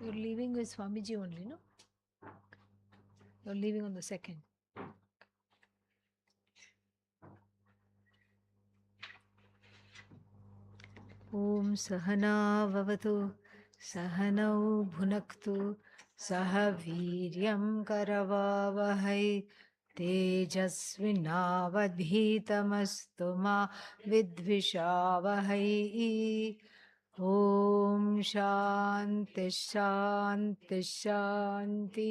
You're leaving with Swamiji only, no? You're leaving on the 2nd. Om Sahana Vavatu Sahanau Bhunaktu Saha Viryam Karavavahai Tejasvinavadhitamastu ma Vidvishavahai. Om Shanti Shanti Shanti.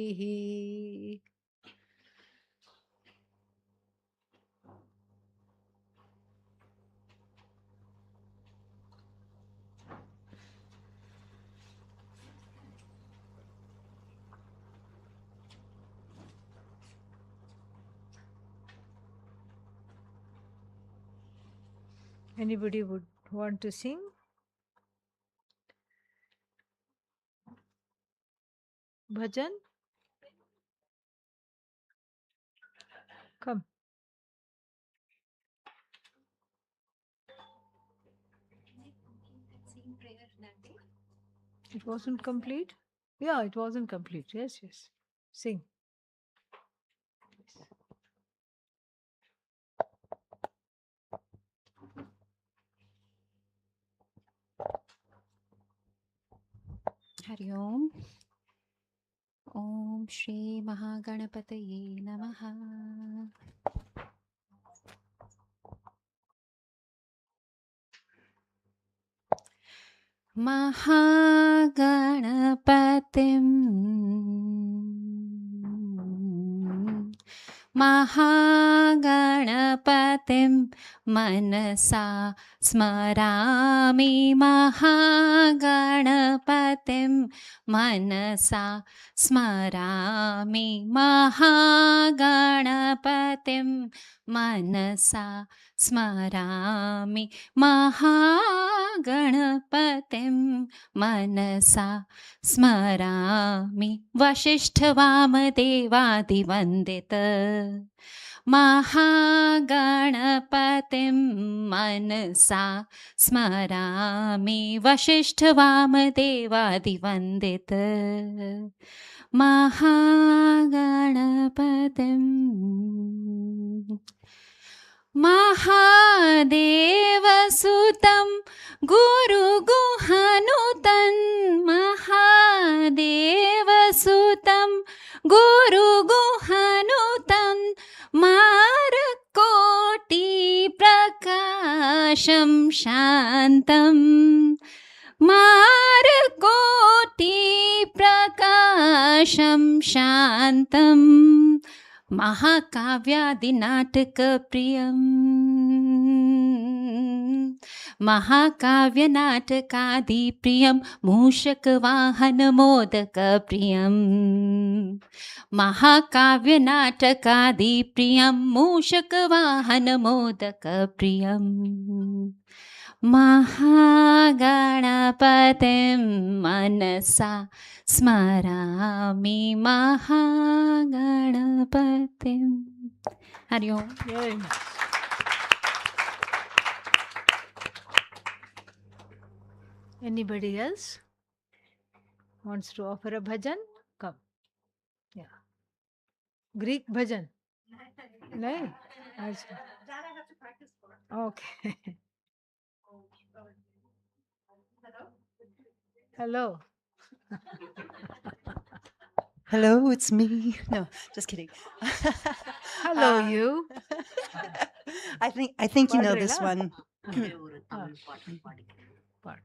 Anybody would want to sing? Bhajan? Come. It wasn't complete? Yeah, it wasn't complete. Yes, yes. Sing. Hari ओम। ओम श्री महागणपतये नमः। महागणपतिं महागणपतिं मनसा स्मरामि। महागणपतिं मनसा स्मरामि। महागणपतिं मनसा स्मरामि। महागणपतिं मनसा स्मरामि। वसिष्ठवामदेवादिवन्दित महागणपतिं मनसा स्मरामि। वसिष्ठवामदेवादिवन्दित महागणपतिम्। महादेवसुतं गुरुगुहनुतं महादेवसुतं गुरुगुहनुतं मारकोटिप्रकाशं शान्तं मारकोटिप्रकाशं शान्तं महाकाव्यादिनाटकप्रियम् महाकाव्यनाटकादिप्रियं मूषकवाहनमोदकप्रियम् महाकाव्यनाटकादिप्रियं मूषकवाहनमोदकप्रियम् महागणपतिं मनसा स्मरामि। महागणपतिं। हरि ओम। Very nice. Anybody else wants to offer a bhajan? Come. Yeah. Greek bhajan? No? Achha. Okay. Hello. Hello, it's me. No, just kidding. Hello, you. I think you know this Padrela? one. Part.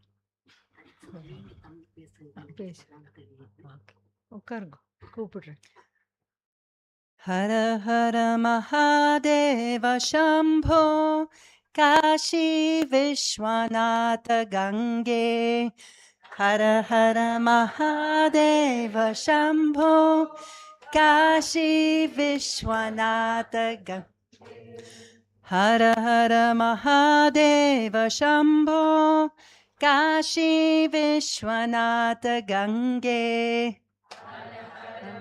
Please. Okay. Kupudre. Hara Hara Mahadeva Shambho Kashi Vishwanatha Gange. Hara Hara Mahadeva Shambho Kashi Vishwanatha Gange. Hara Hara Mahadeva Shambho Kashi Vishwanatha Gange.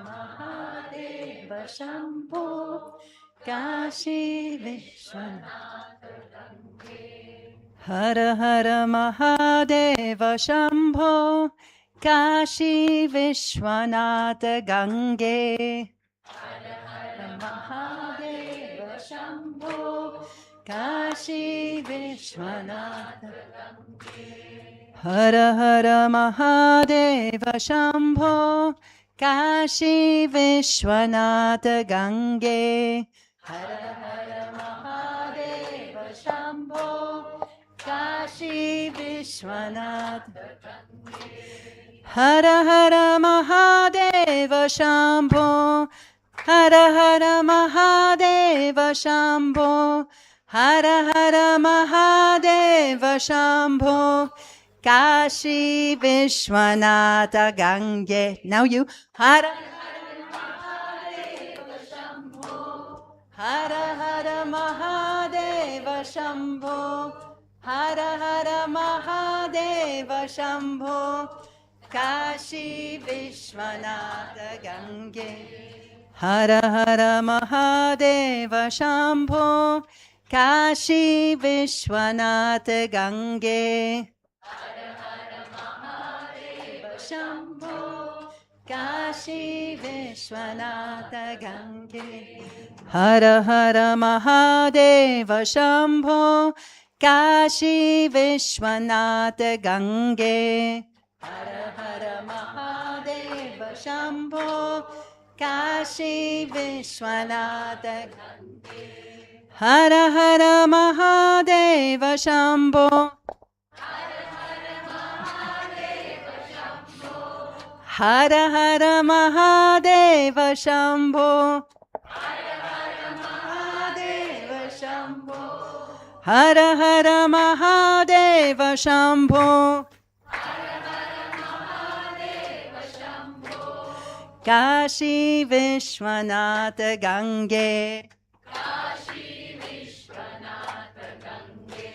Mahadeva Shambho Kashi Vishwanatha Gange. Hara Hara Mahadeva Shambho Kashi Vishwanatha Gange. Mahadeva Shambho, Kashi Vishwanatha. Hara Hara Mahadeva Shambho, Kashi Vishwanatha Gange. Hara Hara Mahadeva Shambho, Kashi Vishwanatha. Hara Hara Mahadeva Shambho, Hara Hara Mahadeva Shambho, Hara Hara Mahadeva Shambho, Kashi Vishwanatha Gange. Now you. Hara Hara Mahadeva Shambho, Hara Hara Mahadeva Shambho, Hara Hara Mahadeva Shambho, Kashi Vishwanatha Gange. Hara Hara Mahadeva Shambho, Kashi Vishwanatha Gange. Hara Hara Mahadeva Shambho, Kashi Vishwanatha Gange. Hara Hara Mahadeva Shambho, Kashi Vishwanatha Gange. Hara Hara Mahadeva Shambho, Kashi Vishwanatha Gange. Hara Hara Mahadeva Shambho, Hara Hara Mahadeva Shambho, Hara Hara Mahadeva Shambho, Hara Hara Mahadeva Shambho, Hara Hara Mahadeva Shambho, Kashi Vishwanatha Gange. Kashi Vishwanatha Gange.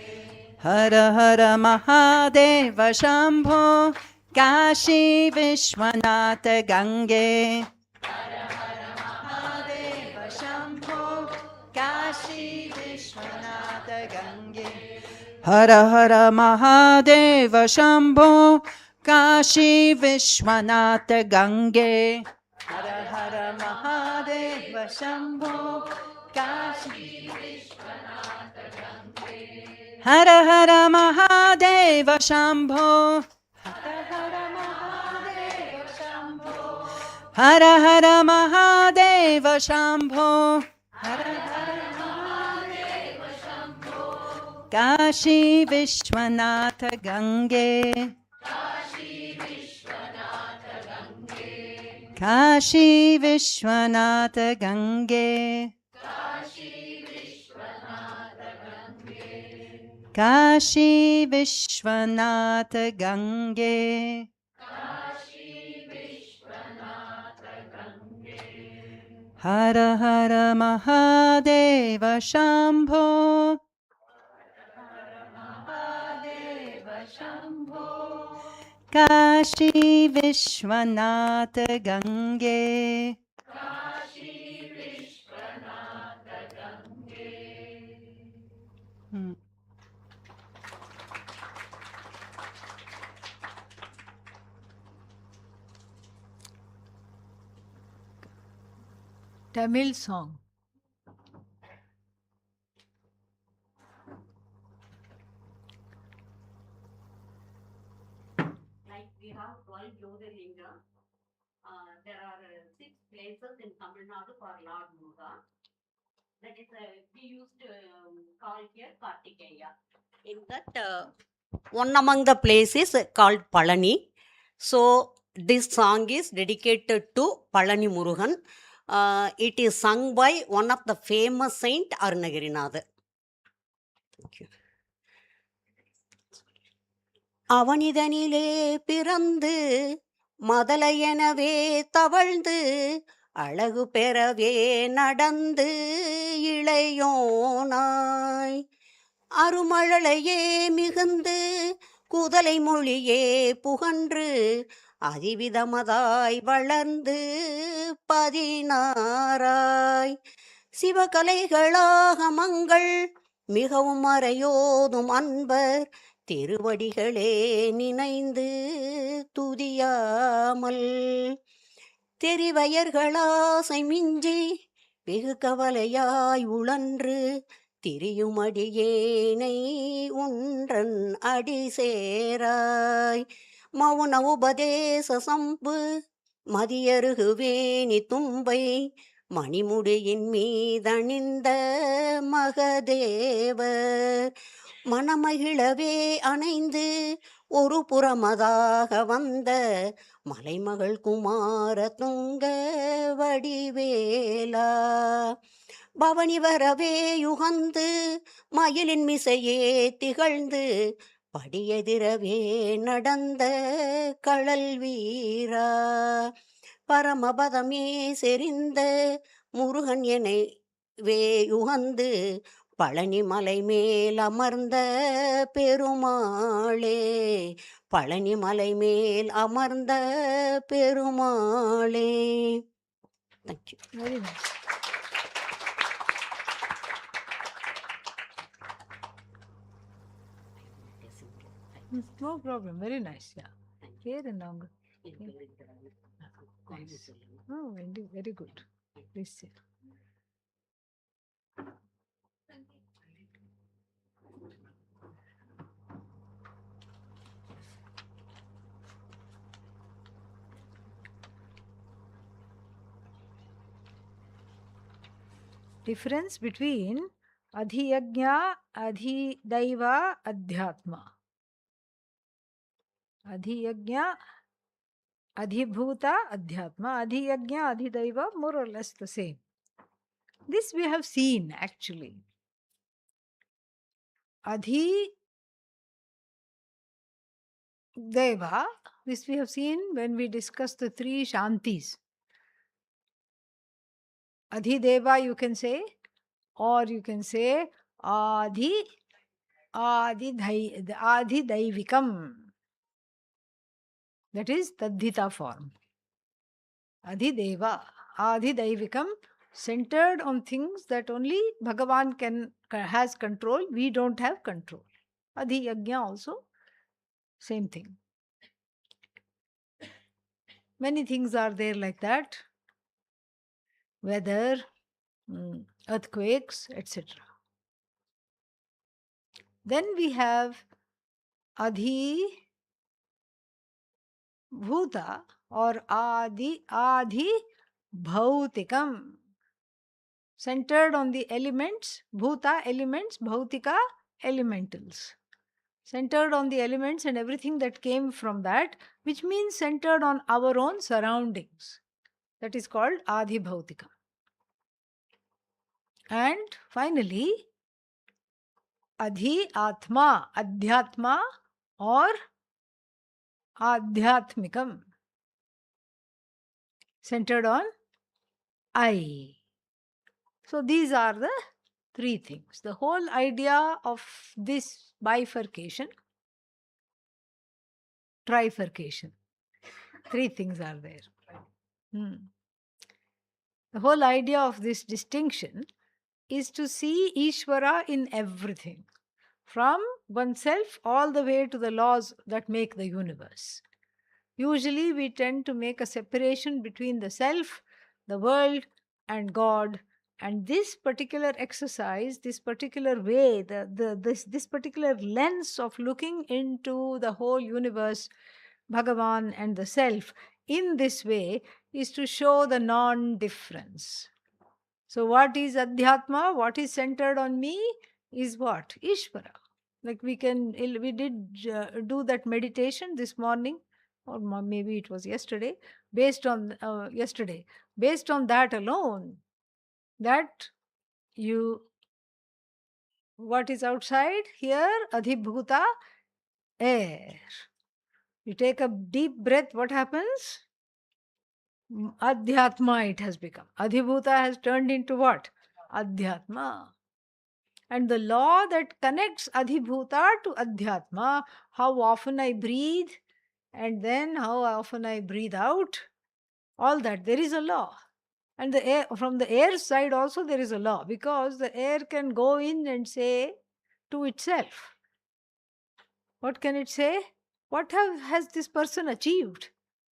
Hara Hara Mahadeva Shambho, Kashi Vishwanatha Gange. Hara Hara Mahadeva Shambho, Kashi Vishwanatha Gange. Hara Hara Mahadeva Shambho, Kashi Vishwanatha Gange. Hara Hara Mahadeva Shambho, Kashi Vishwanatha Gange. Hara Hara Mahadeva Shambho, Hara Hara Mahadeva Shambho, Hara Hara Mahadeva Shambho, Hara Hara Mahadeva Shambho, Kashi Vishwanatha Gange. Kashi Vishwanatha Gange. Kashi Vishwanatha Gange. Kashi Vishwanatha Gange. Kashi Vishwanatha Gange. Hara Hara Mahadeva Shambho, Hara Mahadeva Shambho, Kashi Vishwanatha Gange. Kashi Vishwanatha Gange. Tamil song. Like we have 12 Jyotirlinga. There are 6 places in Tamil Nadu for Lord Muruga. That is, we used to call here Kartikeya. In that, one among the places called Palani. So this song is dedicated to Palani Murugan. It is sung by one of the famous saint Arunagirinathar. Thank you. அவனிதனிலே பிறந்து மதலையெனவே தவழ்ந்து அழகு பெறவே நடந்து இளையோனாய் அருமழலையே மிகுந்து குதலை மொழியே புகன்று அதிவிதமதாய் வளர்ந்து 16 சிவகலைகளாக மங்கள் மிகவும் மறையோதும் அன்பர் திருவடிகளே நினைந்து துதியாமல் தெரிவயர்களாசை மிஞ்சி வெகு கவலையாய் உழன்று திரியுமடியேனை உன்றன் அடி சேராய் மௌன உபதேச சம்பு மதியருகுவேணி தும்பை மணிமுடியின் மீதணிந்த மகதேவர் மனமகிழவே அணைந்து ஒரு புறமதாக வந்த மலைமகள் குமார துங்க வடிவேலா பவனி வரவே யுகந்து மயிலின் மிசையே திகழ்ந்து படியெதிரவே நடந்த கழல் வீரா பரமபதமே செறிந்த முருகன் என யுகந்து பழனி மலை மேல் அமர்ந்த பெருமாளே பழனி மலை மேல் அமர்ந்த பெருமாளே. Thank you. Very nice. No problem. Very nice. Yeah. Here and now. Nice. Oh, very, very good. Please sit. Difference between adhiyajna, adhidaiva, adhyatma. Adhiyajna, adhibhuta, adhyatma. Adhiyajna, adhidaiva, more or less the same. This we have seen actually. Adhideva, this we have seen when we discussed the three Shantis. Adhideva you can say, or you can say Adhidaivikam. That is Tadhita form. Adhideva, Adhidaivikam, centered on things that only Bhagavan has control. We don't have control. Adhiyajna also, same thing. Many things are there like that. Weather, earthquakes, etc. Then we have Adhibhuta or Adhibhautikam, centered on the elements, Bhuta elements, Bhautika elementals. Centered on the elements and everything that came from that, which means centered on our own surroundings. That is called Adhibhautikam. And finally, Adhyatma, Adhyatma or Adhyatmikam, centered on I. So these are the three things. The whole idea of this bifurcation, trifurcation, three things are there. The whole idea of this distinction is to see Ishvara in everything, from oneself all the way to the laws that make the universe. Usually we tend to make a separation between the self, the world, and God. And this particular exercise, this particular way, this particular lens of looking into the whole universe, Bhagavan and the self, in this way is to show the non-difference. So what is Adhyatma? What is centered on me is what? Ishvara. Like we did do that meditation this morning, or maybe it was yesterday, based on that alone, that what is outside here? Adhibhuta, air. You take a deep breath, what happens? Adhyatma it has become. Adhibhuta has turned into what? Adhyatma. And the law that connects Adhibhuta to Adhyatma, how often I breathe and then how often I breathe out, all that, there is a law. And the air, from the air side also there is a law, because the air can go in and say to itself, What can it say? What has this person achieved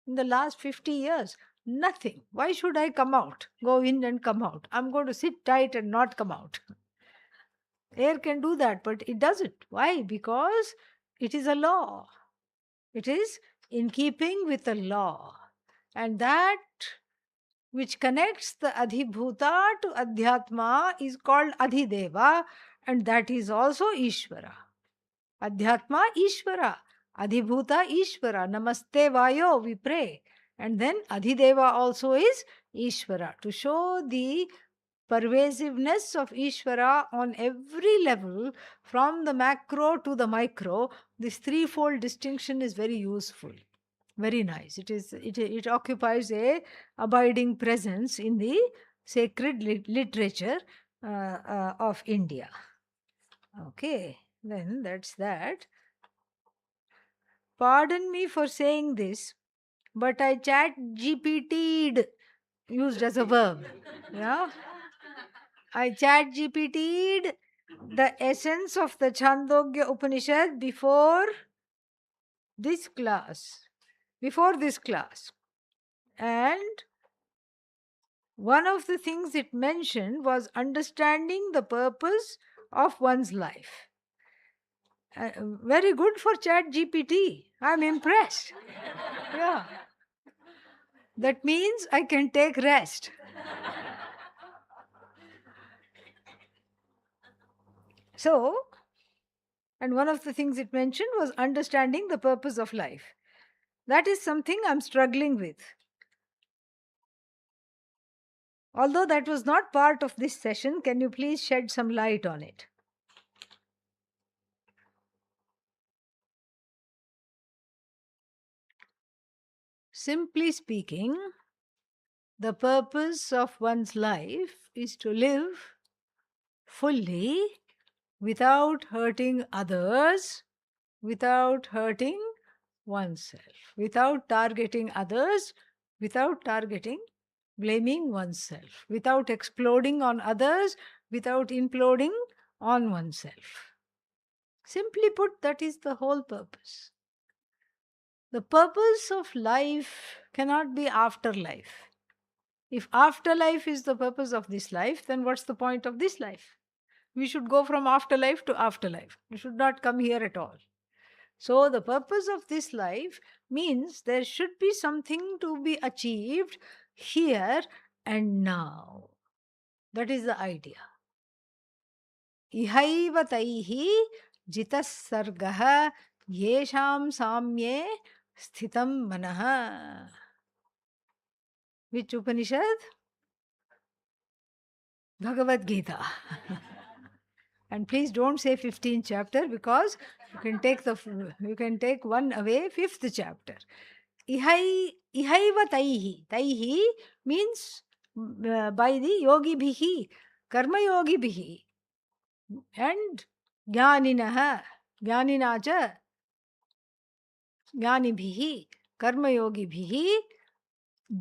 in the last 50 years? Nothing. Why should I come out? Go in and come out. I'm going to sit tight and not come out. Air can do that, but it doesn't. Why? Because it is a law. It is in keeping with the law. And that which connects the Adhibhuta to Adhyatma is called Adhideva, and that is also Ishvara. Adhyatma Ishvara, Adhibhuta Ishvara, Namaste Vayo, we pray. And then Adhideva also is Ishvara, to show the pervasiveness of Ishvara on every level, from the macro to the micro. This threefold distinction is very useful. Very nice. It occupies a abiding presence in the sacred literature of India. Okay, then that's that. Pardon me for saying this, but I chat GPT'd, used as a verb. Yeah, I chat GPT'd the essence of the Chandogya Upanishad before this class. And one of the things it mentioned was understanding the purpose of one's life. Very good for Chat GPT. I'm impressed. Yeah. That means I can take rest. So, and one of the things it mentioned was understanding the purpose of life. That is something I'm struggling with. Although that was not part of this session, can you please shed some light on it? Simply speaking, the purpose of one's life is to live fully without hurting others, without hurting oneself, without targeting others, without targeting blaming oneself, without exploding on others, without imploding on oneself. Simply put, that is the whole purpose. The purpose of life cannot be afterlife. If afterlife is the purpose of this life, then what's the point of this life? We should go from afterlife to afterlife. We should not come here at all. So the purpose of this life means there should be something to be achieved here and now. That is the idea. Ihaiva taihi jitas sargaha yesham samye sthitam manaha. Which Upanishad? Bhagavad Gita. And please don't say 15th chapter, because you can take one away, 5th chapter. Ihaiva taihi. Taihi means by the yogi bhihi, karma yogi bhihi, and jnaninaha, jnaninacha, jnanibhihi, karma yogi bhihi,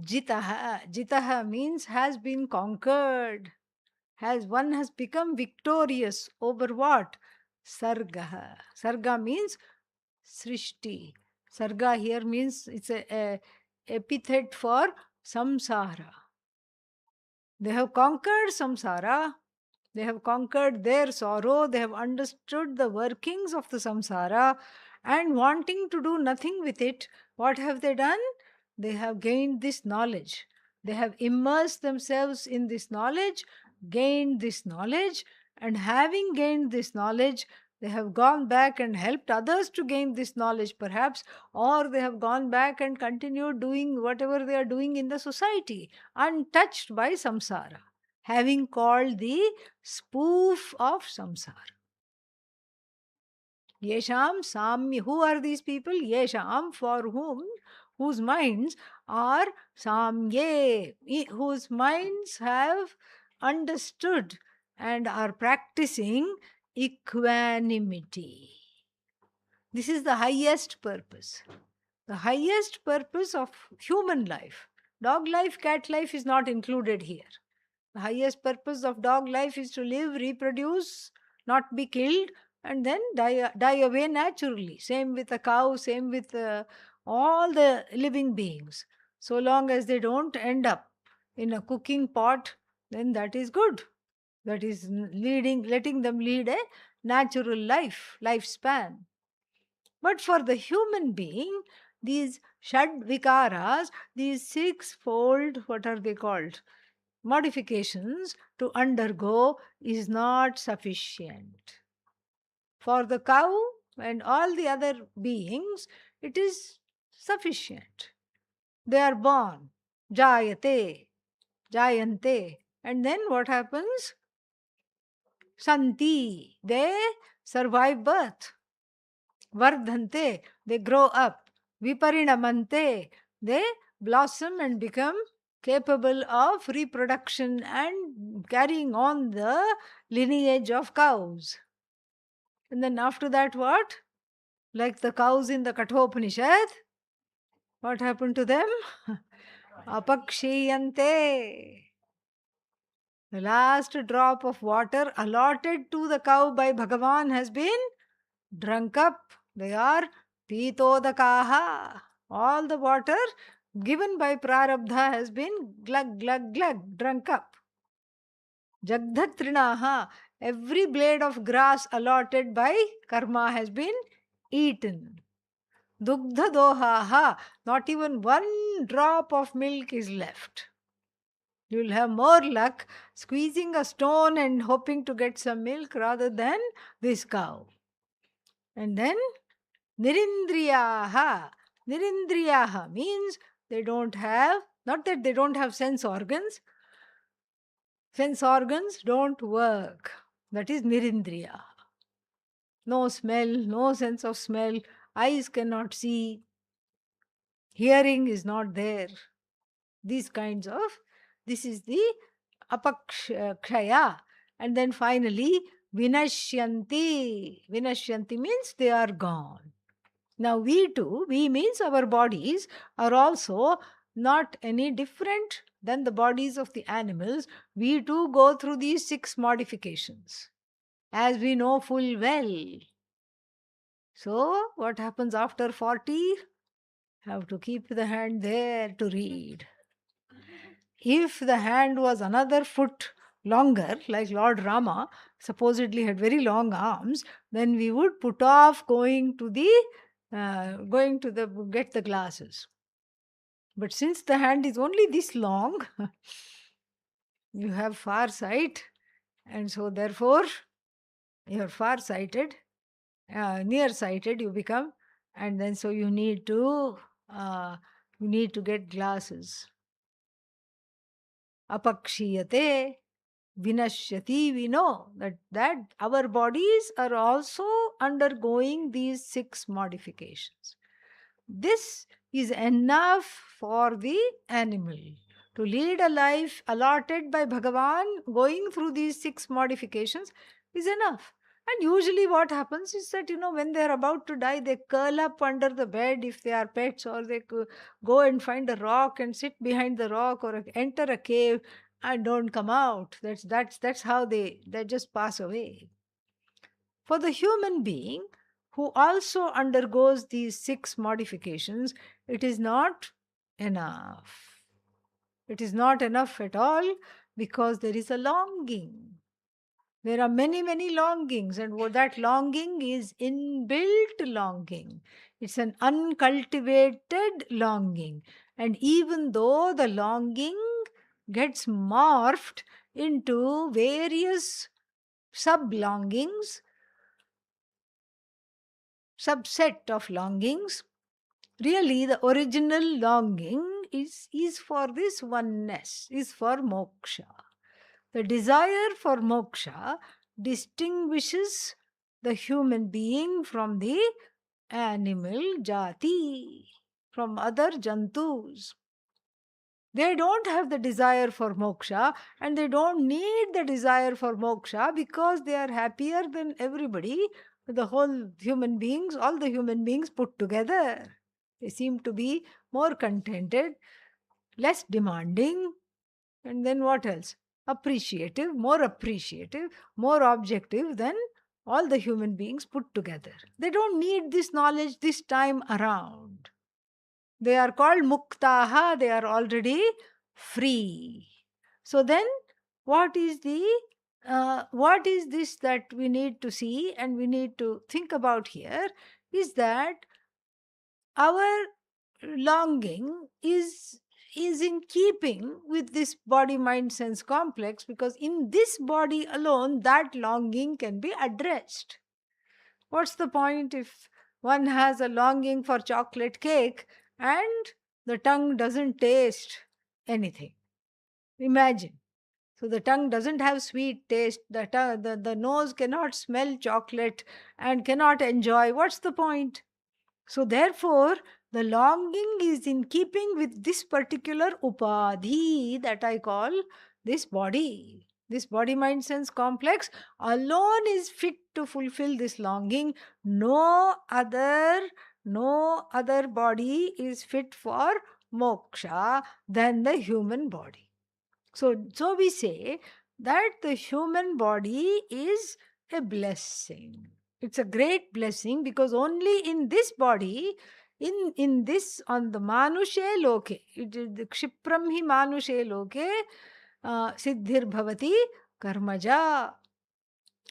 jitaha. Jitaha means has been conquered. One has become victorious over what? Sarga. Sarga means srishti. Sarga here means it's a epithet for samsara. They have conquered samsara. They have conquered their sorrow. They have understood the workings of the samsara, and wanting to do nothing with it, what have they done? They have gained this knowledge. They have immersed themselves in this knowledge, gained this knowledge, and having gained this knowledge, they have gone back and helped others to gain this knowledge perhaps, or they have gone back and continued doing whatever they are doing in the society, untouched by samsara, having called the spoof of samsara. Yesham samya. Who are these people? Yesham, for whose minds are samye, whose minds have understood and are practicing equanimity. This is the highest purpose. The highest purpose of human life. Dog life, cat life is not included here. The highest purpose of dog life is to live, reproduce, not be killed, and then die away naturally. Same with a cow, same with all the living beings. So long as they don't end up in a cooking pot, then that is good. That is letting them lead a natural lifespan. But for the human being, these shad vikaras, these sixfold, what are they called? Modifications to undergo is not sufficient. For the cow and all the other beings, it is sufficient. They are born, jayate, jayante, and then what happens? Santi, they survive birth. Vardhante, they grow up. Viparinamante, they blossom and become capable of reproduction and carrying on the lineage of cows. And then after that, what? Like the cows in the Kathopanishad, what happened to them? Apakshiyante. The last drop of water allotted to the cow by Bhagavan has been drunk up. They are pitodakaha. All the water given by Prarabdha has been glug, glug, glug, drunk up. Jagdhatrinaha. Every blade of grass allotted by karma has been eaten. Dugdha dohaha. Not even one drop of milk is left. You'll have more luck squeezing a stone and hoping to get some milk rather than this cow. And then nirindriyaha. Nirindriyaha means they don't have, not that they don't have sense organs. Sense organs don't work. That is nirindriya. No smell, no sense of smell. Eyes cannot see. Hearing is not there. These kinds of, this is the apakshaya. And then finally, vinashyanti. Vinashyanti means they are gone. Now we too, we means our bodies are also not any different than the bodies of the animals. We too go through these 6 modifications, as we know full well. So what happens after 40? Have to keep the hand there to read. If the hand was another foot longer, like Lord Rama supposedly had very long arms, then we would put off going to get the glasses. But since the hand is only this long, you have far sight, and so therefore you are far sighted, nearsighted you become, and then so you need to get glasses. Apakshiyate, vinashyati, we know that our bodies are also undergoing these 6 modifications. This is enough for the animal to lead a life allotted by Bhagavan. Going through these 6 modifications is enough. And usually what happens is that, when they are about to die, they curl up under the bed if they are pets, or they go and find a rock and sit behind the rock, or enter a cave and don't come out. That's how they just pass away. For the human being who also undergoes these 6 modifications, it is not enough. It is not enough at all, because there is a longing. There are many, many longings, and that longing is inbuilt longing. It's an uncultivated longing. And even though the longing gets morphed into various sub-longings, subset of longings, really the original longing is for this oneness, is for moksha. The desire for moksha distinguishes the human being from the animal jati, from other jantus. They don't have the desire for moksha, and they don't need the desire for moksha, because they are happier than everybody, the whole human beings, all the human beings put together. They seem to be more contented, less demanding, and then what else? Appreciative, more objective than all the human beings put together. They don't need this knowledge this time around. They are called muktaha, they are already free. So then, what is this that we need to see and we need to think about here is that our longing is in keeping with this body mind sense complex, because in this body alone that longing can be addressed. What's the point if one has a longing for chocolate cake and the tongue doesn't taste anything? Imagine. So the tongue doesn't have sweet taste, the nose cannot smell chocolate and cannot enjoy. What's the point? So therefore, the longing is in keeping with this particular upadhi that I call this body. This body mind sense complex alone is fit to fulfill this longing. No other body is fit for moksha than the human body. So we say that the human body is a blessing. It's a great blessing because only in this body, in this, on the manushe loke, it is the kshipram hi manushe loke, siddhir bhavati karmaja.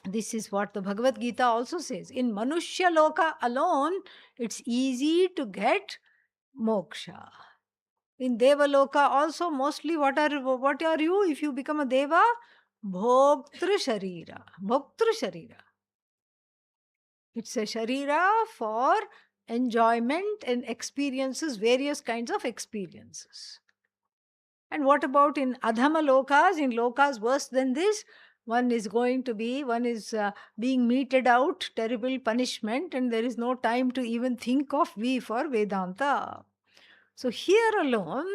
This is what the Bhagavad Gita also says. In manushya loka alone, it's easy to get moksha. In Devaloka also, mostly what are you if you become a Deva? Bhoktru Sharira. Bhoktru Sharira. It's a Sharira for enjoyment and experiences, various kinds of experiences. And what about in Adhama Lokas? In Lokas worse than this, one is being meted out, terrible punishment, and there is no time to even think of V for Vedanta. So here alone,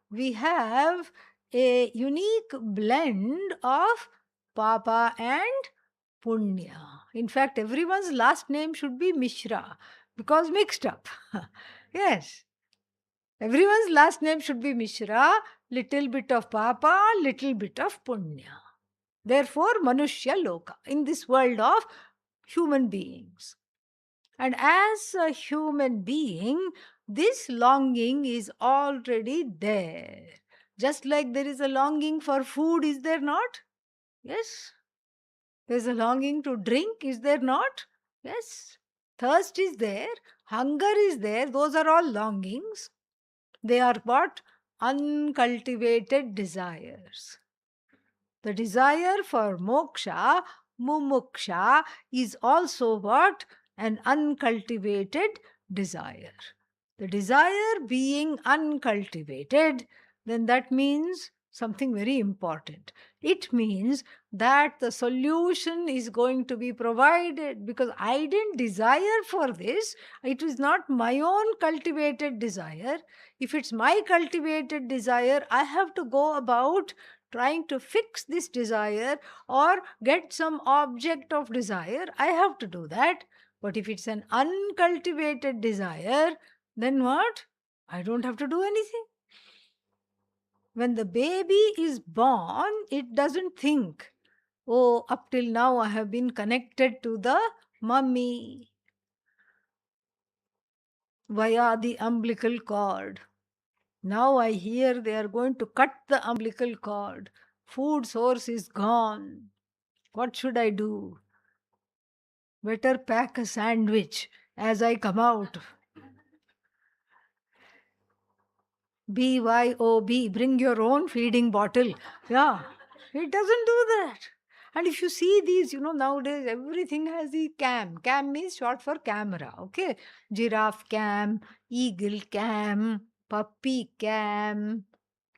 we have a unique blend of Papa and Punya. In fact, everyone's last name should be Mishra because mixed up. Yes. Everyone's last name should be Mishra, little bit of Papa, little bit of Punya. Therefore, Manushya Loka, in this world of human beings. And as a human being, this longing is already there. Just like there is a longing for food, is there not? Yes. There's a longing to drink, is there not? Yes. Thirst is there, hunger is there, those are all longings. They are what? Uncultivated desires. The desire for moksha, mumuksha, is also what? An uncultivated desire. The desire being uncultivated, then that means something very important. It means that the solution is going to be provided because I didn't desire for this. It is not my own cultivated desire. If it's my cultivated desire, I have to go about trying to fix this desire or get some object of desire. I have to do that. But if it's an uncultivated desire, then what? I don't have to do anything. When the baby is born, it doesn't think, oh, up till now I have been connected to the mummy via the umbilical cord. Now I hear they are going to cut the umbilical cord. Food source is gone. What should I do? Better pack a sandwich as I come out. BYOB, bring your own feeding bottle. Yeah, it doesn't do that. And if you see these, nowadays everything has the cam. Cam means short for camera, okay? Giraffe cam, eagle cam, puppy cam,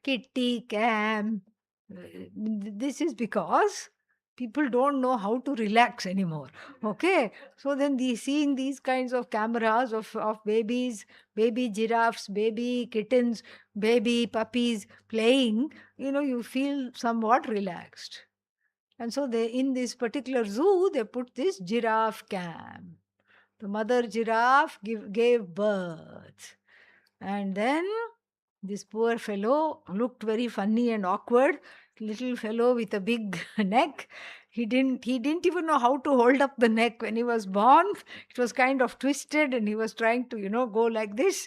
kitty cam. This is because people don't know how to relax anymore. Okay, so then seeing these kinds of cameras of babies, baby giraffes, baby kittens, baby puppies playing, you feel somewhat relaxed. And so in this particular zoo, they put this giraffe cam. The mother giraffe gave birth. And then this poor fellow looked very funny and awkward, little fellow with a big neck. He didn't even know how to hold up the neck. When he was born, it was kind of twisted, and he was trying to, go like this.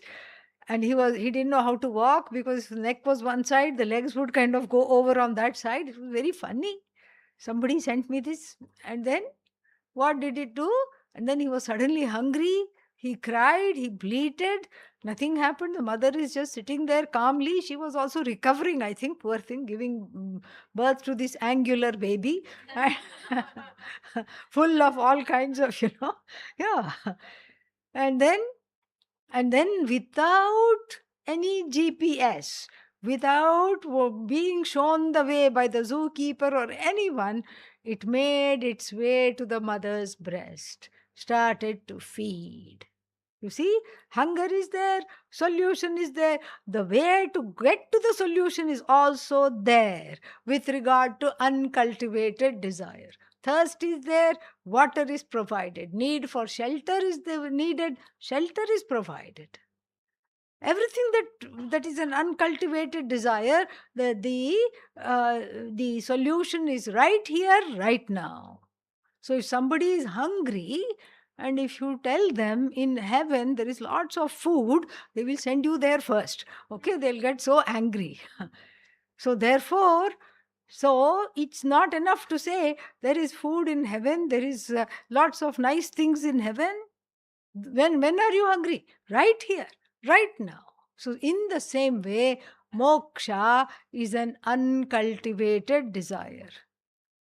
And he didn't know how to walk because his neck was one side, the legs would kind of go over on that side. It was very funny. Somebody sent me this. And then what did it do? And then he was suddenly hungry. He cried, he bleated. Nothing happened. The mother is just sitting there calmly. She was also recovering, I think, poor thing, giving birth to this angular baby. Full of all kinds of, yeah. And then without any GPS, without being shown the way by the zookeeper or anyone, it made its way to the mother's breast, started to feed. You see, hunger is there, solution is there. The way to get to the solution is also there with regard to uncultivated desire. Thirst is there, water is provided. Need for shelter is needed, shelter is provided. Everything that is an uncultivated desire, the solution is right here, right now. So if somebody is hungry, and if you tell them in heaven there is lots of food, they will send you there first. Okay, they'll get so angry. So therefore, it's not enough to say there is food in heaven, there is lots of nice things in heaven. When are you hungry? Right here, right now. So in the same way, moksha is an uncultivated desire.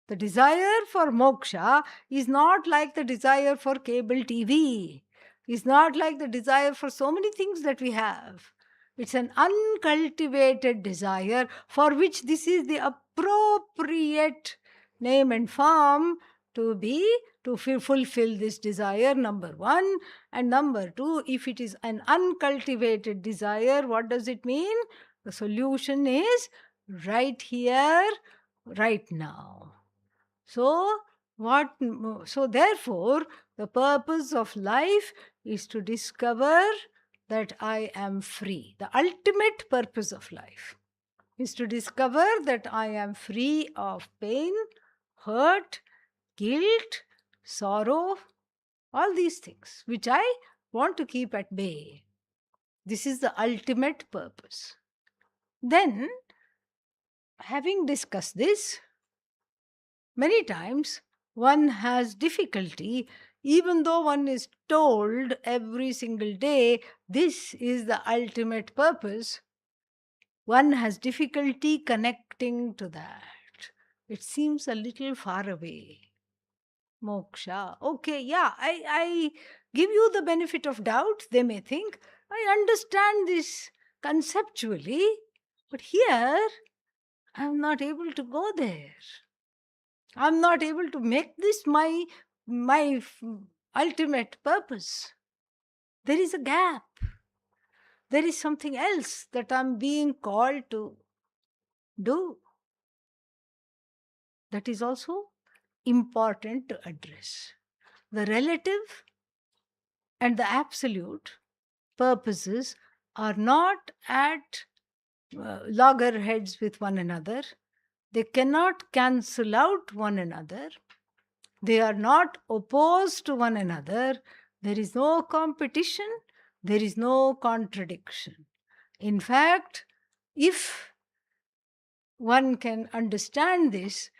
The desire for moksha is not like the desire for cable TV. It's not like the desire for so many things that we have. It's an uncultivated desire for which this is the appropriate name and form to fulfill this desire, number one. And number two, if it is an uncultivated desire, what does it mean? The solution is right here, right now. So therefore, the purpose of life is to discover that I am free. The ultimate purpose of life is to discover that I am free of pain, hurt, guilt, sorrow, all these things which I want to keep at bay. This is the ultimate purpose. Then, having discussed this, many times one has difficulty, even though one is told every single day, this is the ultimate purpose, one has difficulty connecting to that. It seems a little far away. Moksha. Okay, yeah, I give you the benefit of doubt. They may think, I understand this conceptually, but here I'm not able to go there. I'm not able to make this my ultimate purpose. There is a gap. There is something else that I'm being called to do. That is also important to address. The relative and the absolute purposes are not at loggerheads with one another. They cannot cancel out one another. They are not opposed to one another. There is no competition. There is no contradiction. In fact, if one can understand this,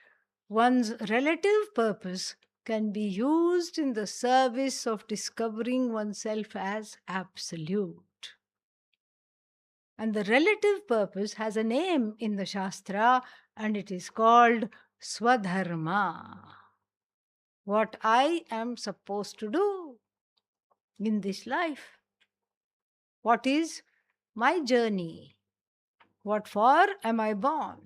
one's relative purpose can be used in the service of discovering oneself as absolute. And the relative purpose has a name in the Shastra, and it is called Swadharma. What I am supposed to do in this life. What is my journey? What for am I born?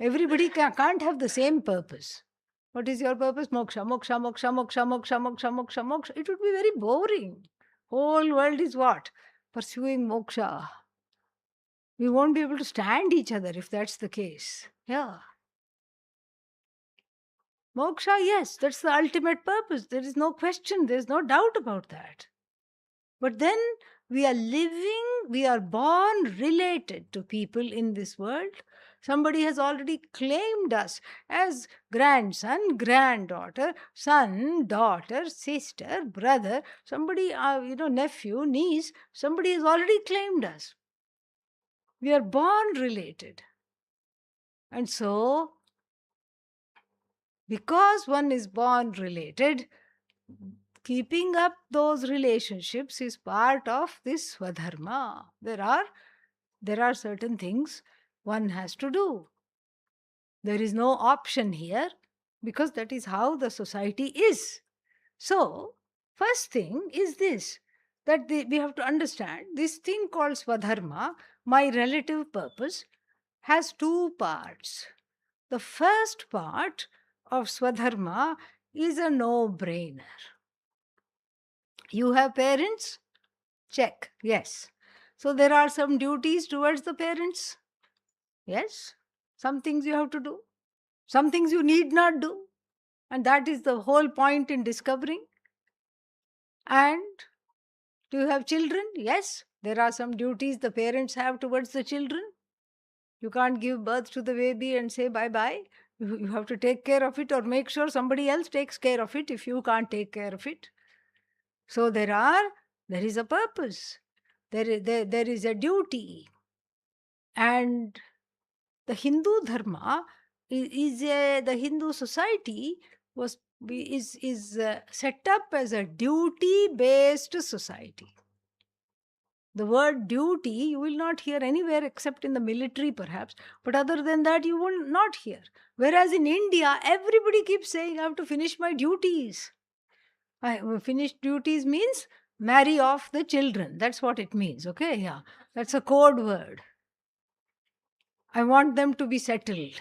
Everybody can't have the same purpose. What is your purpose? Moksha, moksha, moksha, moksha, moksha, moksha, moksha, moksha. It would be very boring. Whole world is what? Pursuing moksha. We won't be able to stand each other if that's the case. Yeah. Moksha, yes, that's the ultimate purpose. There is no question. There's no doubt about that. But then we are born related to people in this world. Somebody has already claimed us as grandson, granddaughter, son, daughter, sister, brother, somebody, nephew, niece, somebody has already claimed us. We are born related. And so, because one is born related, keeping up those relationships is part of this Swadharma. There are certain things one has to do. There is no option here because that is how the society is. So, first thing is this, that we have to understand this thing called Swadharma, my relative purpose, has two parts. The first part of Swadharma is a no-brainer. You have parents? Check. Yes. So there are some duties towards the parents? Yes. Some things you have to do. Some things you need not do. And that is the whole point in discovering. And do you have children? Yes. There are some duties the parents have towards the children. You can't give birth to the baby and say bye-bye. You have to take care of it or make sure somebody else takes care of it if you can't take care of it. So there is a purpose. There is a duty. And the Hindu dharma the Hindu society is set up as a duty-based society. The word duty you will not hear anywhere except in the military perhaps, but other than that you will not hear. Whereas in India, everybody keeps saying, I have to finish my duties. Finish duties means marry off the children. That's what it means, okay? Yeah, that's a code word. I want them to be settled.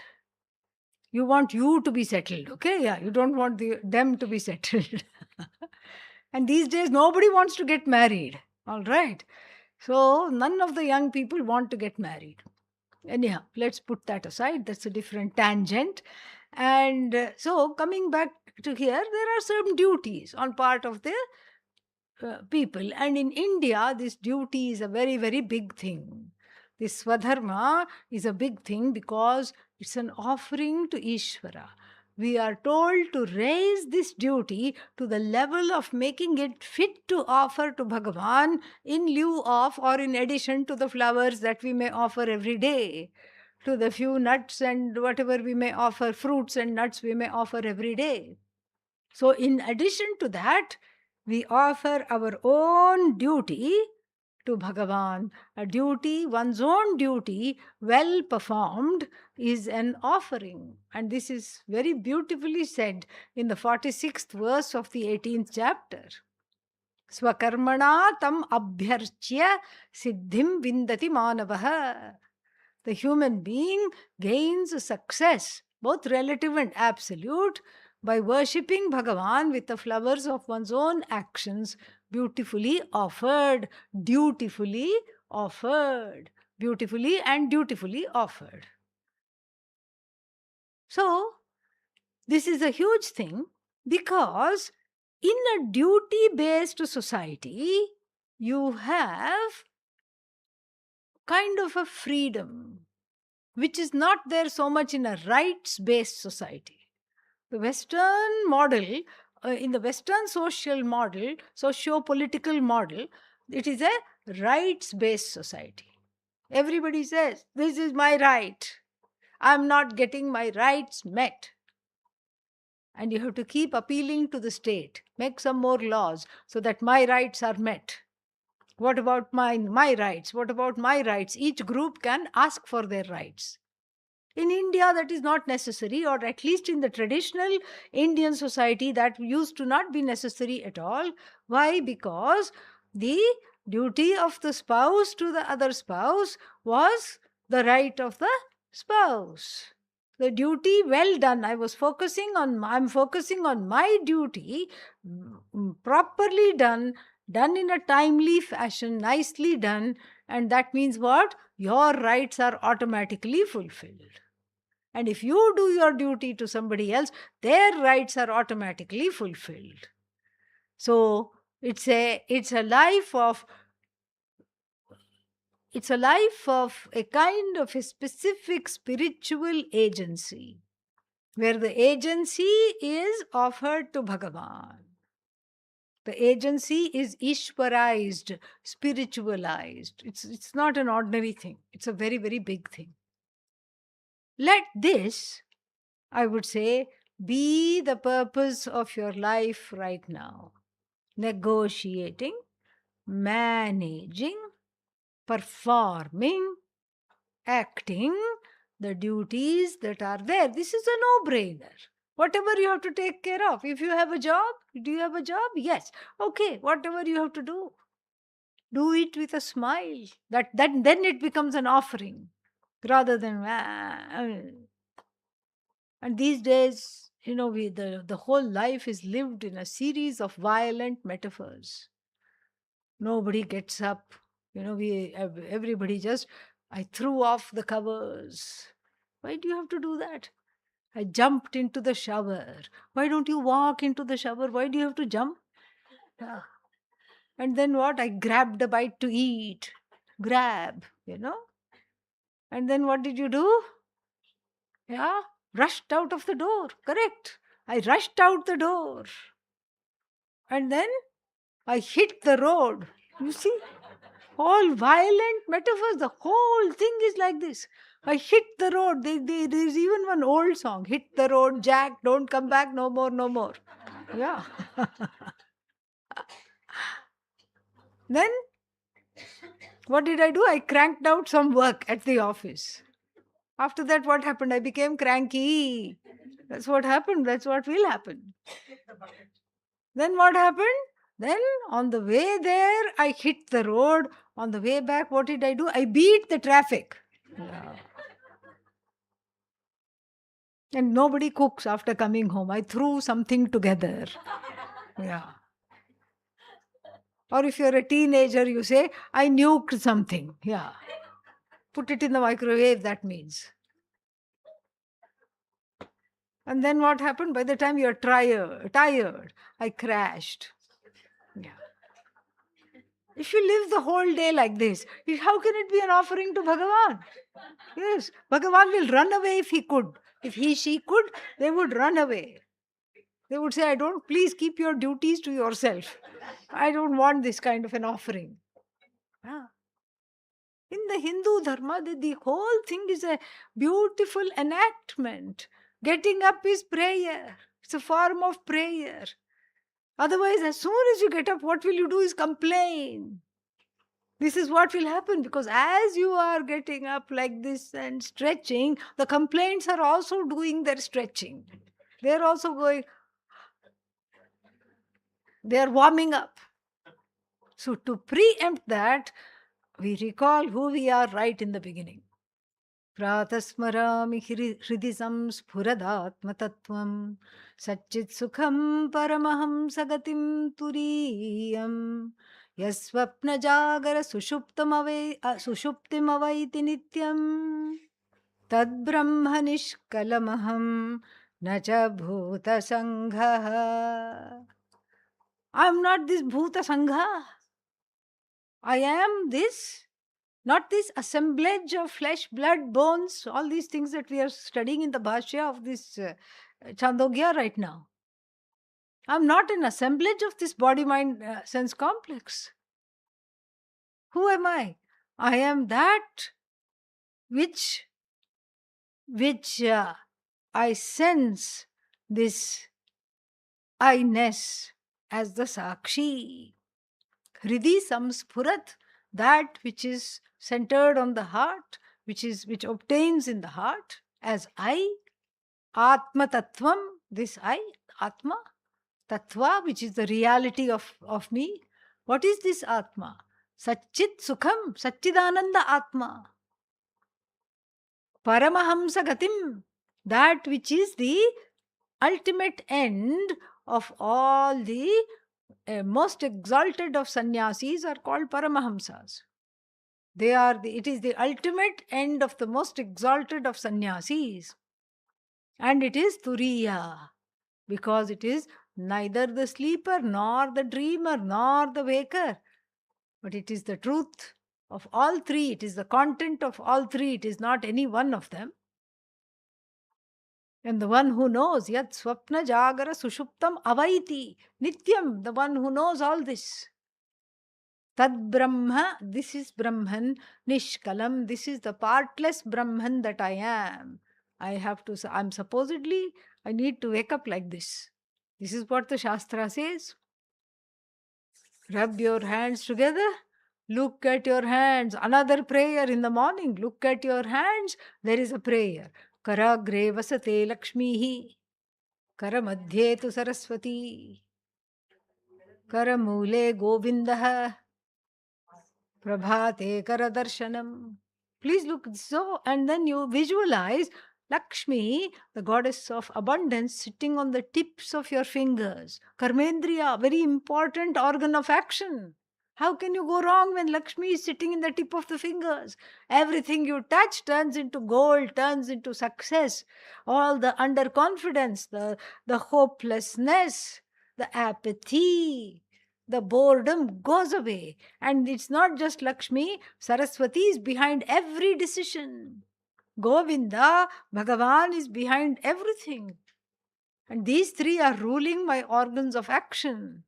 You want you to be settled, okay? Yeah, you don't want them to be settled. And these days, nobody wants to get married, all right? So, none of the young people want to get married. Anyhow, let's put that aside. That's a different tangent. And so, coming back to here, there are some duties on part of the people. And in India, this duty is a very, very big thing. This Swadharma is a big thing because it's an offering to Ishvara. We are told to raise this duty to the level of making it fit to offer to Bhagavan in lieu of or in addition to the flowers that we may offer every day, to the few nuts and whatever we may offer, fruits and nuts we may offer every day. So in addition to that, we offer our own duty to Bhagavan. A duty, one's own duty, well performed, is an offering. And this is very beautifully said in the 46th verse of the 18th chapter. Swakarmana tam abhyarchya siddhim vindati manavaha. The human being gains success, both relative and absolute, by worshipping Bhagavan with the flowers of one's own actions, beautifully offered, dutifully offered, beautifully and dutifully offered. So, this is a huge thing because in a duty-based society, you have kind of a freedom, which is not there so much in a rights-based society. The Western model, in the Western social model, socio-political model, it is a rights-based society. Everybody says, this is my right. I'm not getting my rights met. And you have to keep appealing to the state. Make some more laws so that my rights are met. What about my rights? What about my rights? Each group can ask for their rights. In India, that is not necessary, or at least in the traditional Indian society, that used to not be necessary at all. Why? Because the duty of the spouse to the other spouse was the right of the spouse. The duty well done. I'm focusing on my duty, properly done in a timely fashion, nicely done, and that means what? Your rights are automatically fulfilled. And if you do your duty to somebody else, their rights are automatically fulfilled. So it's a life of It's a life of a kind of a specific spiritual agency, where the agency is offered to Bhagavan. The agency is Ishwarized, spiritualized. It's not an ordinary thing. It's a very, very big thing. Let this, I would say, be the purpose of your life right now. Negotiating, managing, performing, acting the duties that are there. This is a no-brainer. Whatever you have to take care of. If you have a job, do you have a job? Yes. Okay, whatever you have to do it with a smile. That then it becomes an offering rather than and these days, the whole life is lived in a series of violent metaphors. Nobody gets up. Everybody just, I threw off the covers. Why do you have to do that? I jumped into the shower. Why don't you walk into the shower? Why do you have to jump? Yeah. And then what? I grabbed a bite to eat. Grab. And then what did you do? Yeah. Rushed out of the door. Correct. I rushed out the door. And then I hit the road. You see? All violent metaphors. The whole thing is like this. I hit the road. There's even one old song. Hit the road, Jack. Don't come back. No more, no more. Yeah. Then, what did I do? I cranked out some work at the office. After that, what happened? I became cranky. That's what happened. That's what will happen. Then what happened? Then on the way there, I hit the road. On the way back, what did I do? I beat the traffic. Yeah. And nobody cooks after coming home. I threw something together. Yeah. Or if you're a teenager, you say, I nuked something. Yeah. Put it in the microwave, that means. And then what happened? By the time you're tired, I crashed. Yeah. If you live the whole day like this, how can it be an offering to Bhagavan? Yes, Bhagavan will run away if he could. If she could, they would run away. They would say, please keep your duties to yourself. I don't want this kind of an offering. Yeah. In the Hindu Dharma, the whole thing is a beautiful enactment. Getting up is prayer. It's a form of prayer. Otherwise, as soon as you get up, what will you do is complain. This is what will happen, because as you are getting up like this and stretching, the complaints are also doing their stretching. They're also going, they're warming up. So to preempt that, we recall who we are right in the beginning. Pratasmarami hridi samsphuradhatmatattvam satchit sukham paramaham sagatim turiyam yasvapna jagara sushuptim avaiti nityam tad brahma nishkalamaham nacha bhuta sangha. I am not this bhuta sangha. I am this. Not this assemblage of flesh, blood, bones, all these things that we are studying in the Bhashya of this Chandogya right now. I'm not an assemblage of this body-mind sense complex. Who am I? I am that which I sense this I-ness as the Sakshi. Hridi samsphurat, that which is centered on the heart, which obtains in the heart as I. Atma Tattvam, this I, Atma. Tattva, which is the reality of me. What is this Atma? Satchit Sukham, Satchidananda Atma. Paramahamsa Gatim, that which is the ultimate end of all the most exalted of sannyasis are called Paramahamsas. It is the ultimate end of the most exalted of sannyasis. And it is Turiya, because it is neither the sleeper, nor the dreamer, nor the waker, but it is the truth of all three. It is the content of all three. It is not any one of them. And the one who knows, yat swapna jagara sushuptam avaiti, nityam, the one who knows all this. Tad Brahma, this is Brahman, Nishkalam, this is the partless Brahman that I am. I'm supposedly, I need to wake up like this. This is what the Shastra says. Rub your hands together, look at your hands. Another prayer in the morning, look at your hands, there is a prayer. Karagre vasate Lakshmihi, Karamadhye tu Saraswati, Karamule Govindaha, Prabhate Karadarshanam. Please look so, and then you visualize Lakshmi, the goddess of abundance, sitting on the tips of your fingers. Karmendriya, very important organ of action. How can you go wrong when Lakshmi is sitting in the tip of the fingers? Everything you touch turns into gold, turns into success. All the underconfidence, the hopelessness, the apathy, the boredom goes away. And it's not just Lakshmi, Saraswati is behind every decision. Govinda, Bhagavan is behind everything. And these three are ruling my organs of action.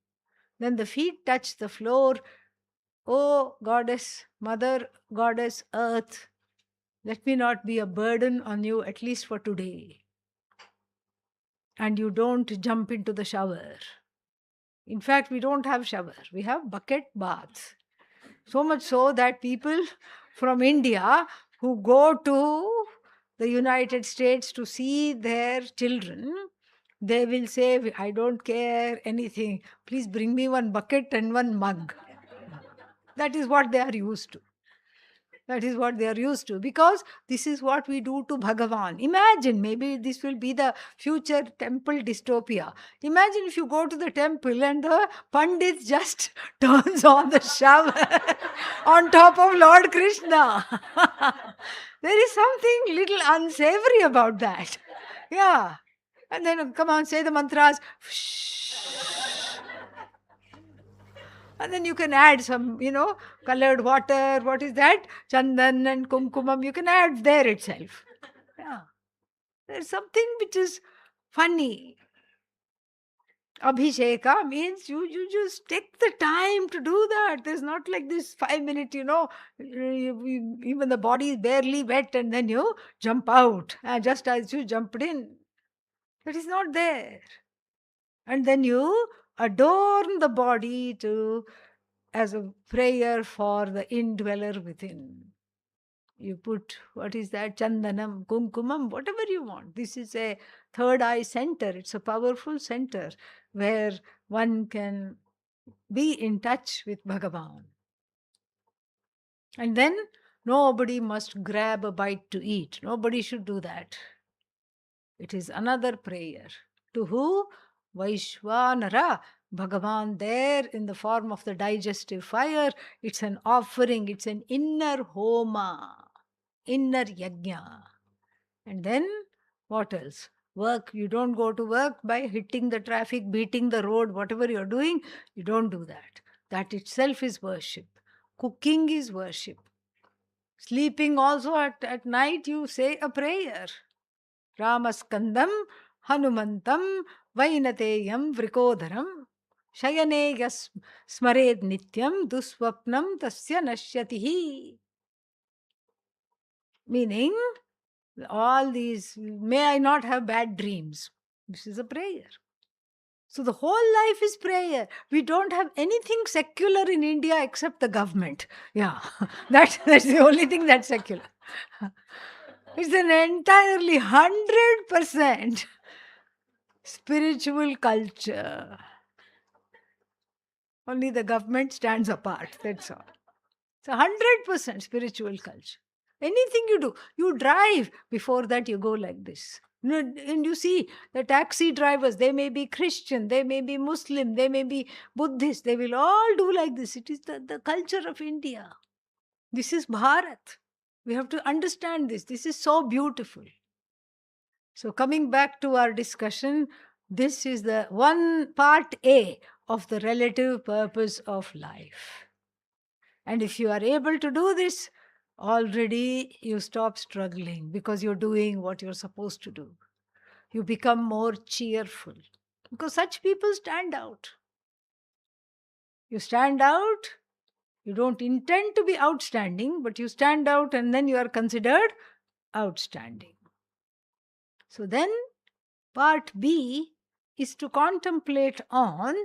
Then the feet touch the floor. Oh, Goddess, Mother, Goddess, Earth, let me not be a burden on you, at least for today. And you don't jump into the shower. In fact, we don't have shower. We have bucket bath. So much so that people from India who go to the United States to see their children, they will say, I don't care anything. Please bring me one bucket and one mug. That is what they are used to. That is what they are used to, because this is what we do to Bhagavan. Imagine, maybe this will be the future temple dystopia. Imagine if you go to the temple and the Pandit just turns on the shower on top of Lord Krishna. There is something little unsavory about that. Yeah. And then come on, say the mantras. And then you can add some, colored water. What is that? Chandan and kumkumam. You can add there itself. Yeah. There's something which is funny. Abhisheka means you just take the time to do that. There's not like this 5 minute, even the body is barely wet and then you jump out just as you jumped in. That is not there. And then you adorn the body as a prayer for the indweller within. You put, what is that? Chandanam, kumkumam, whatever you want. This is a third eye center. It's a powerful center where one can be in touch with Bhagavan. And then nobody must grab a bite to eat. Nobody should do that. It is another prayer. To who? Vaishvanara, Bhagavan there in the form of the digestive fire. It's an offering. It's an inner homa, inner yajna. And then what else? Work. You don't go to work by hitting the traffic, beating the road, whatever you're doing. You don't do that. That itself is worship. Cooking is worship. Sleeping also at night, you say a prayer. Ramaskandam, Hanumantam, Vainateyam, Vrikodharam, Shayane yas smared nityam, duswapnam tasya nashyatihi. Meaning, all these, may I not have bad dreams. This is a prayer. So the whole life is prayer. We don't have anything secular in India except the government. Yeah, that's the only thing that's secular. It's an entirely 100% spiritual culture. Only the government stands apart, that's all. It's 100% spiritual culture. Anything you do, you drive, before that you go like this. And you see, the taxi drivers, they may be Christian, they may be Muslim, they may be Buddhist, they will all do like this. It is the culture of India. This is Bharat. We have to understand this. This is so beautiful. So coming back to our discussion, this is the one part A of the relative purpose of life. And if you are able to do this, already you stop struggling because you're doing what you're supposed to do. You become more cheerful because such people stand out. You stand out, you don't intend to be outstanding, but you stand out and then you are considered outstanding. So then, part B is to contemplate on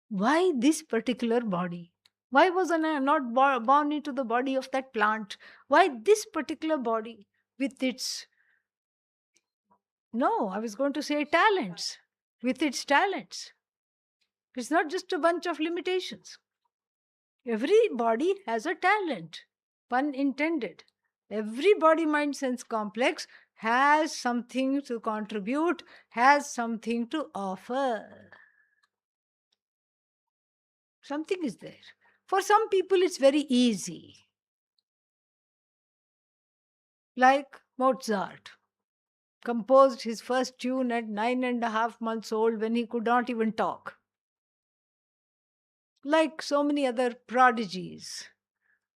why this particular body. Why was I not born into the body of that plant? Why this particular body with its, no, I was going to say talents, with its talents. It's not just a bunch of limitations. Every body has a talent, pun intended. Every body mind sense complex has something to contribute, has something to offer. Something is there. For some people, it's very easy. Like Mozart composed his first tune at 9.5 months old when he could not even talk. Like so many other prodigies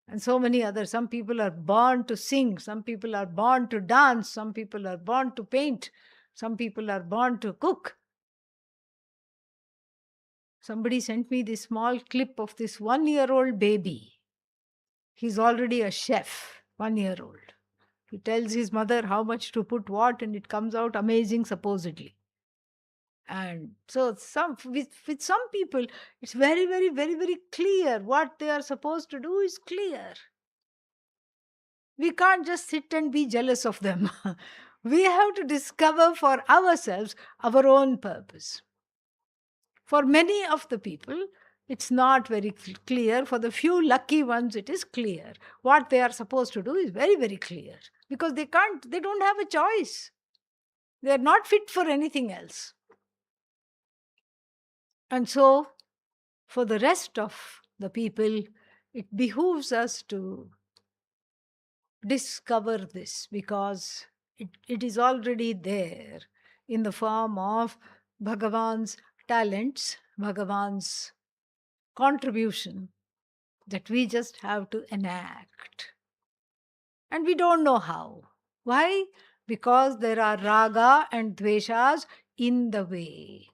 and so many others. Some people are born to sing, some people are born to dance, some people are born to paint, some people are born to cook. Somebody sent me this small clip of this 1-year-old baby. He's already a chef, 1-year-old. He tells his mother how much to put what, and it comes out amazing, supposedly. And so with some people, it's very, very, very, very clear. What they are supposed to do is clear. We can't just sit and be jealous of them. We have to discover for ourselves our own purpose. For many of the people, it's not very clear. For the few lucky ones, it is clear. What they are supposed to do is very, very clear. Because they don't have a choice. They are not fit for anything else. And so, for the rest of the people, it behooves us to discover this because it is already there in the form of Bhagavan's talents, Bhagavan's contribution that we just have to enact. And we don't know how. Why? Because there are raga and dveshas in the way.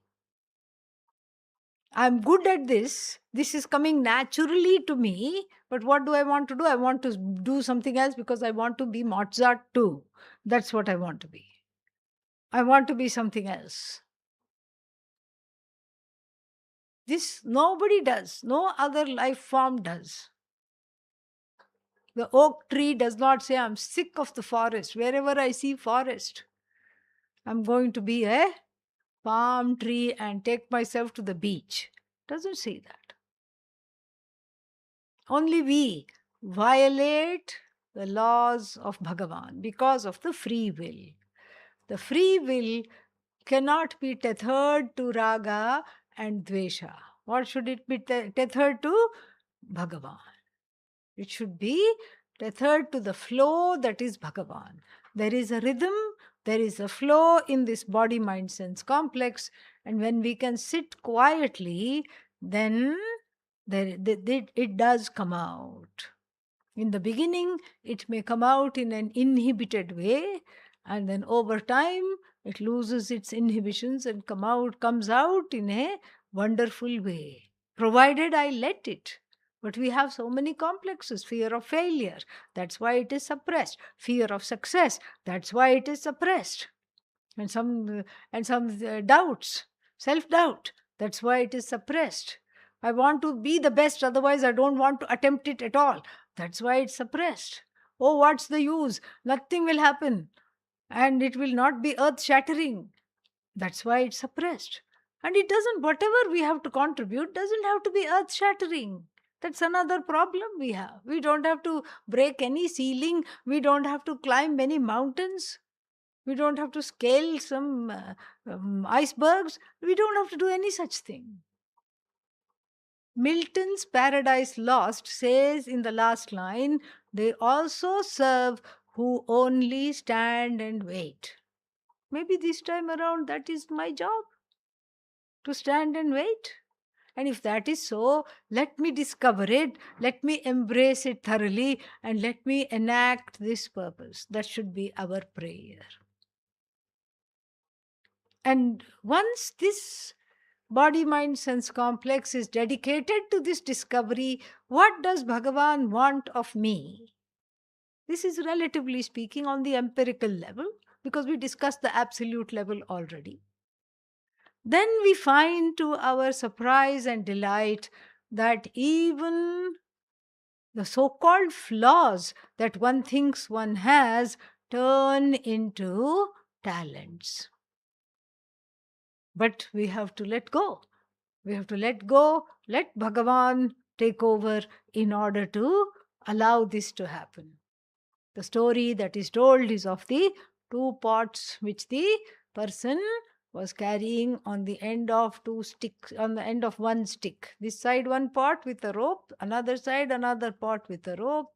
I'm good at this. This is coming naturally to me. But what do I want to do? I want to do something else because I want to be Mozart too. That's what I want to be. I want to be something else. This nobody does. No other life form does. The oak tree does not say, I'm sick of the forest. Wherever I see forest, I'm going to be a palm tree and take myself to the beach. Doesn't say that. Only we violate the laws of Bhagavan because of the free will. The free will cannot be tethered to raga and dvesha. What should it be tethered to? Bhagavan. It should be tethered to the flow that is Bhagavan. There is a rhythm, there is a flow in this body, mind, sense complex, and when we can sit quietly, then it does come out. In the beginning, it may come out in an inhibited way, and then over time, it loses its inhibitions and comes out in a wonderful way, provided I let it. But we have so many complexes. Fear of failure, that's why it is suppressed. Fear of success, that's why it is suppressed. And some doubts, self-doubt, that's why it is suppressed. I want to be the best, otherwise I don't want to attempt it at all. That's why it's suppressed. Oh, what's the use? Nothing will happen. And it will not be earth-shattering. That's why it's suppressed. And it doesn't, whatever we have to contribute, doesn't have to be earth-shattering. That's another problem we have. We don't have to break any ceiling. We don't have to climb many mountains. We don't have to scale some icebergs. We don't have to do any such thing. Milton's Paradise Lost says in the last line, they also serve who only stand and wait. Maybe this time around that is my job, to stand and wait. And if that is so, let me discover it, let me embrace it thoroughly, and let me enact this purpose. That should be our prayer. And once this body, mind, sense complex is dedicated to this discovery, what does Bhagavan want of me? This is relatively speaking on the empirical level, because we discussed the absolute level already. Then we find to our surprise and delight that even the so called flaws that one thinks one has turn into talents. But we have to let go. We have to let go, let Bhagavan take over in order to allow this to happen. The story that is told is of the two pots which the person was carrying on the end of two sticks, on the end of one stick. This side one pot with a rope, another side another pot with a rope.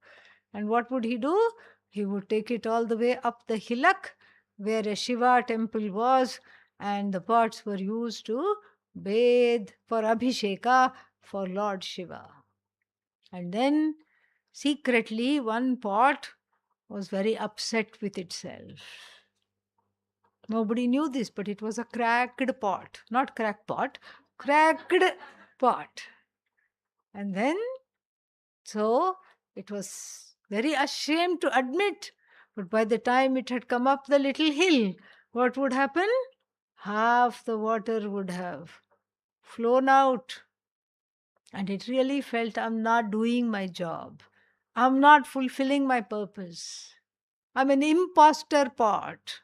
And what would he do? He would take it all the way up the hillock where a Shiva temple was, and the pots were used to bathe for Abhisheka for Lord Shiva. And then secretly one pot was very upset with itself. Nobody knew this, but it was a cracked pot. Not crackpot, cracked pot. And then, so it was very ashamed to admit. But by the time it had come up the little hill, what would happen? Half the water would have flown out. And it really felt, I'm not doing my job. I'm not fulfilling my purpose. I'm an imposter pot.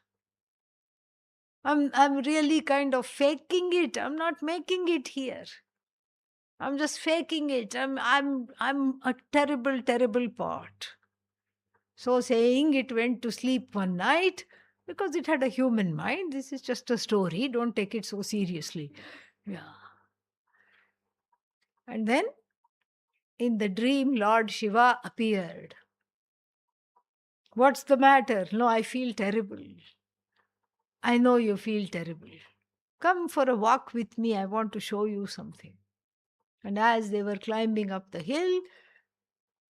I'm really kind of faking it. I'm not making it here. I'm just faking it. I'm a terrible, terrible pot. So saying, it went to sleep one night because it had a human mind. This is just a story. Don't take it so seriously. Yeah. And then in the dream, Lord Shiva appeared. What's the matter? No, I feel terrible. I know you feel terrible. Come for a walk with me. I want to show you something. And as they were climbing up the hill,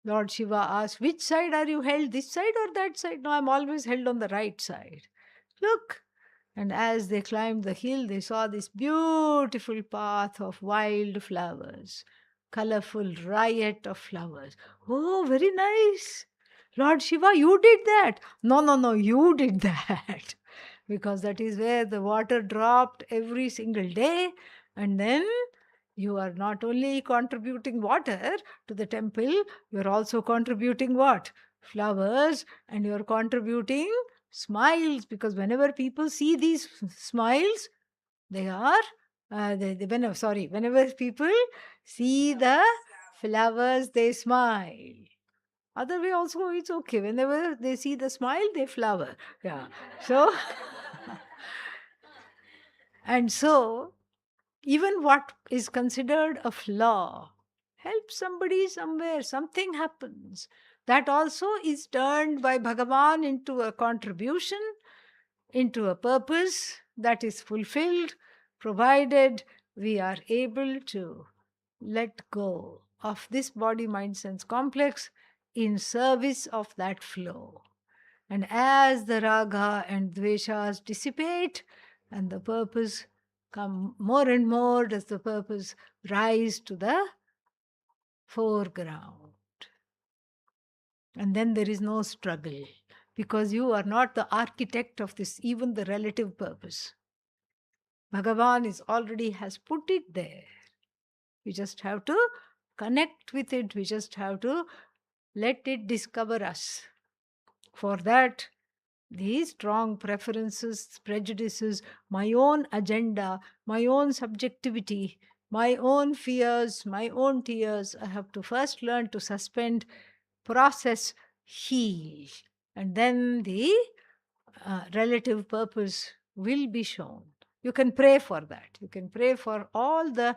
Lord Shiva asked, which side are you held? This side or that side? No, I'm always held on the right side. Look. And as they climbed the hill, they saw this beautiful path of wild flowers, colorful riot of flowers. Oh, very nice. Lord Shiva, you did that. No, you did that. Because that is where the water dropped every single day. And then you are not only contributing water to the temple, you are also contributing what? Flowers, and you are contributing smiles, because whenever people see these smiles, they are, whenever people see the flowers, they smile. Other way also, it's okay. Whenever they see the smile, they flower. Yeah. So, and so, even what is considered a flaw helps somebody somewhere, something happens. That also is turned by Bhagavan into a contribution, into a purpose that is fulfilled, provided we are able to let go of this body, mind, sense complex in service of that flow. And as the raga and dveshas dissipate and the purpose come more and more, does the purpose rise to the foreground. And then there is no struggle, because you are not the architect of this, even the relative purpose. Bhagavan is already has put it there. We just have to connect with it. We just have to let it discover us. For that, these strong preferences, prejudices, my own agenda, my own subjectivity, my own fears, my own tears, I have to first learn to suspend, process, heal. And then the relative purpose will be shown. You can pray for that. You can pray for all the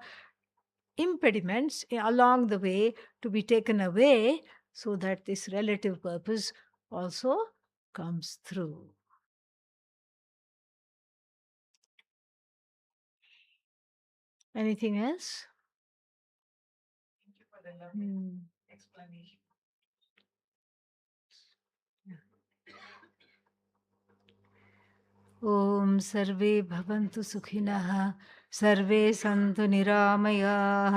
impediments along the way to be taken away, so that this relative purpose also comes through. Anything else? explanation. ॐ सर्वे भवन्तु सुखिनः सर्वे सन्तु निरामयाः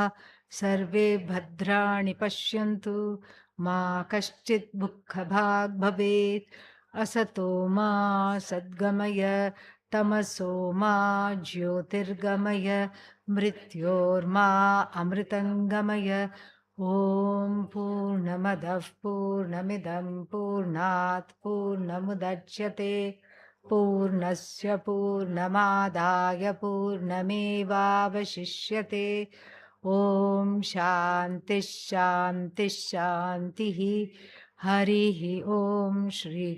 सर्वे भद्राणि पश्यन्तु मा कश्चित् दुःखभाग् भवेत् असतो मा सद्गमय तमसो मा ज्योतिर्गमय मृत्योर्मा अमृतङ्गमय ॐ पूर्णमदः पूर्णमिदं पूर्णात् पूर्णमुदच्यते पूर्णस्य पूर्णमादाय पूर्णमेवावशिष्यते ॐ शान्तिः शान्तिः शान्तिः हरिः ॐ श्री